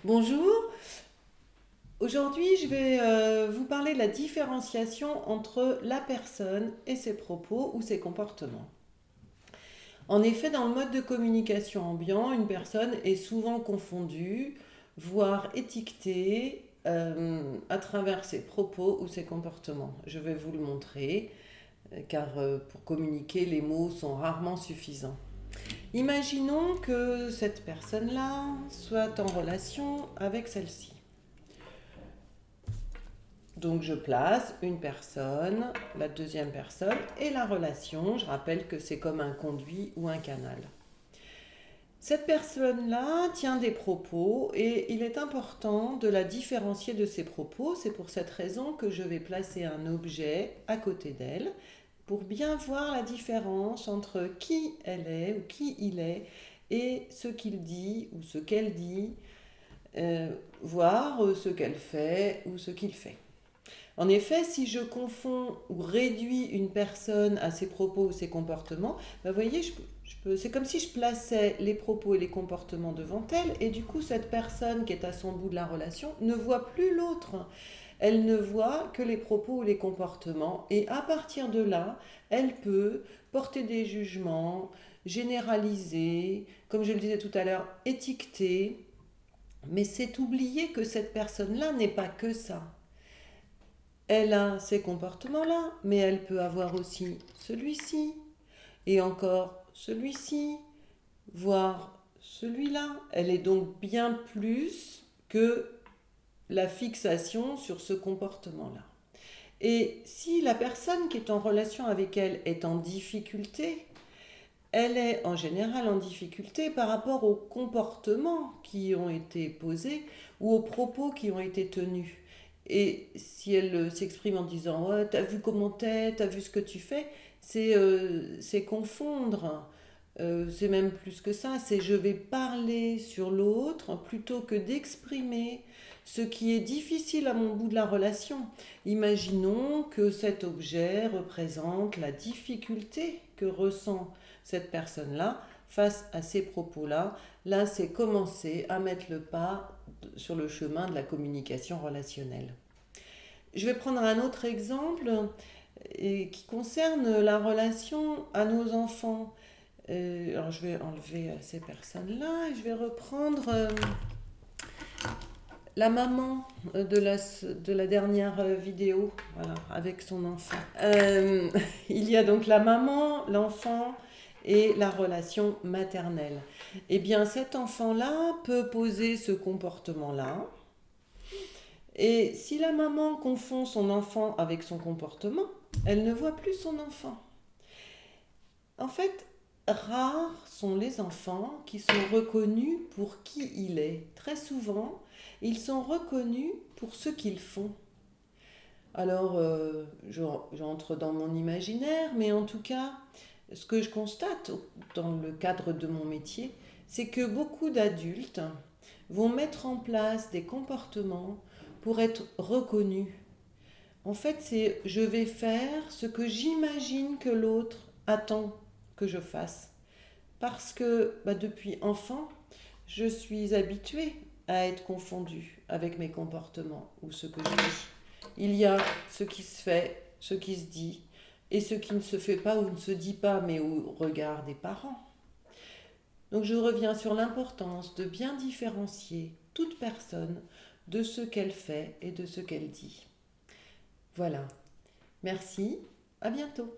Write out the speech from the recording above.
Bonjour, aujourd'hui je vais vous parler de la différenciation entre la personne et ses propos ou ses comportements. En effet, dans le mode de communication ambiant, une personne est souvent confondue, voire étiquetée à travers ses propos ou ses comportements. Je vais vous le montrer, car pour communiquer, les mots sont rarement suffisants. Imaginons que cette personne-là soit en relation avec celle-ci. Donc je place une personne, la deuxième personne et la relation. Je rappelle que c'est comme un conduit ou un canal. Cette personne-là tient des propos et il est important de la différencier de ses propos. C'est pour cette raison que je vais placer un objet à côté d'elle pour bien voir la différence entre qui elle est ou qui il est et ce qu'il dit ou ce qu'elle dit, voir ce qu'elle fait ou ce qu'il fait. En effet, si je confonds ou réduis une personne à ses propos ou ses comportements, vous voyez, c'est comme si je plaçais les propos et les comportements devant elle, et du coup, cette personne qui est à son bout de la relation ne voit plus l'autre. Elle ne voit que les propos ou les comportements, et à partir de là, elle peut porter des jugements, généraliser, comme je le disais tout à l'heure, étiqueter, mais c'est oublier que cette personne-là n'est pas que ça. Elle a ces comportements-là, mais elle peut avoir aussi celui-ci, et encore celui-ci, voire celui-là. Elle est donc bien plus que la fixation sur ce comportement-là. Et si la personne qui est en relation avec elle est en difficulté, elle est en général en difficulté par rapport aux comportements qui ont été posés ou aux propos qui ont été tenus. Et si elle s'exprime en disant ouais, t'as vu comment t'as vu ce que tu fais, c'est confondre. C'est même plus que ça, c'est je vais parler sur l'autre plutôt que d'exprimer ce qui est difficile à mon bout de la relation. Imaginons que cet objet représente la difficulté que ressent cette personne-là face à ces propos-là. Là, c'est commencer à mettre le pas sur le chemin de la communication relationnelle. Je vais prendre un autre exemple qui concerne la relation à nos enfants. Alors je vais enlever ces personnes-là et je vais reprendre la maman de la dernière vidéo, voilà, avec son enfant. Il y a donc la maman, l'enfant et la relation maternelle. Eh bien, cet enfant-là peut poser ce comportement-là. Et si la maman confond son enfant avec son comportement, elle ne voit plus son enfant. En fait, rares sont les enfants qui sont reconnus pour qui il est. Très souvent, ils sont reconnus pour ce qu'ils font. Alors, j'entre dans mon imaginaire, mais en tout cas, ce que je constate dans le cadre de mon métier, c'est que beaucoup d'adultes vont mettre en place des comportements pour être reconnus. En fait, c'est je vais faire ce que j'imagine que l'autre attend que je fasse. Parce que depuis enfant, je suis habituée à être confondue avec mes comportements ou ce que je dis. Il y a ce qui se fait, ce qui se dit, et ce qui ne se fait pas ou ne se dit pas, mais au regard des parents. Donc je reviens sur l'importance de bien différencier toute personne de ce qu'elle fait et de ce qu'elle dit. Voilà. Merci, à bientôt.